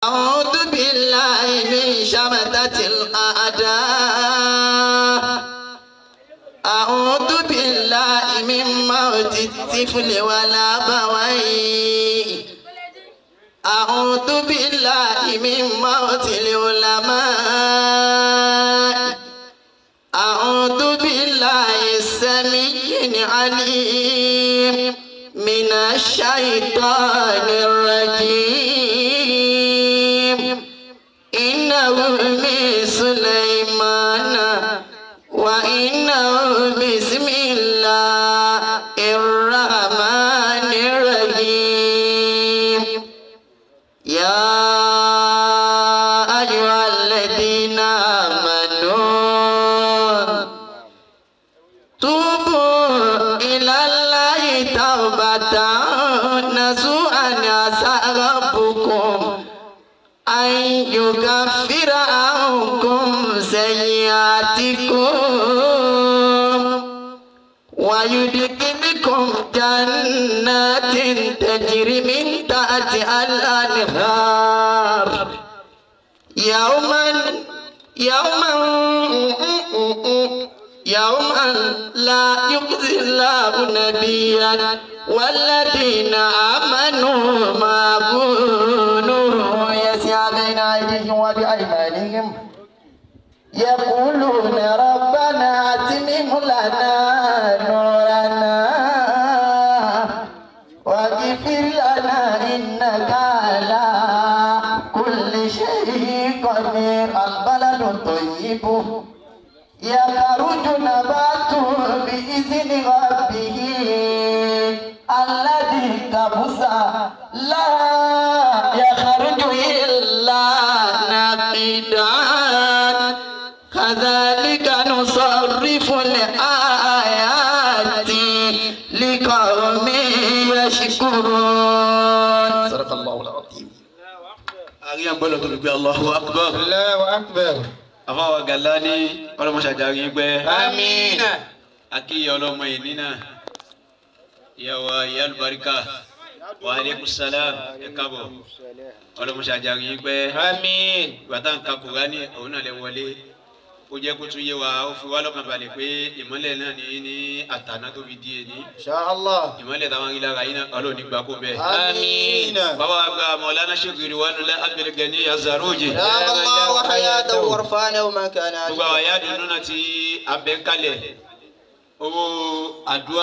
أعوذ بالله من شماتة الأعداء أعوذ بالله من موت الطفل والأبوين أعوذ بالله من موت العلماء أعوذ بالله السميع العليم من الشيطان الرجيم إنه من سليمان وإنه بسم الله الرحمن الرحيم يا أيها الذين آمنوا توبوا إلى الله توبة نصوحا عسى ربكم أن يكفر عنكم سيئاتكم ويدخلكم جنات تجري من تحتها الأنهار يوما لا يخزي الله نبيا والذين آمنوا معه نورهم يسعى بين أيديهم وبأيمانهم يقولون ربنا أتمم لنا نورنا واغفر لنا إنك على كل شيء قدير البلد الطيب يخرج نباته بإذن ربه الذي كبس لا يخرج إلا نقدا كذلك نصرف الآيات لقوم يشكرون صدق الله العظيم. Ariyan bọ́lọ̀ tó gbé Allahu Akbar. Allahu Akbar. Àfáwà Gàlání ọlọ́mọṣàjárí gbẹ́. Àmín. Akíyẹ ọlọ́mọ ìnínà. Ìyàwó ìyá Alùbáríkà. Wa alaikum salam ẹ káàbọ̀. Ọlọ́mọṣàjárí gbẹ́. Àmín. Ìgbàtà ń ka Kùránì òun náà lẹ wọlé. Ó jẹ́ kó tún yé wa, ó fi wá lọ́kàn balẹ̀ pé ìmọ́lẹ̀ náà ní àtàná tó fi di èní. Insha Allah. Ìmọ́lẹ̀ táwọn rí lára yín náà ọlọ́run nígbà kó bẹ́ẹ̀. Àmín. Bàbá wa gba Maulana Sheikh Ridwanullah Abdul Ghani Az-Zarruji. Allahu hayatahu wa rafa'nahu makana. Gbogbo àwọn ìyá dùnú náà ti abẹ́ kalẹ̀. Owó àdúrà.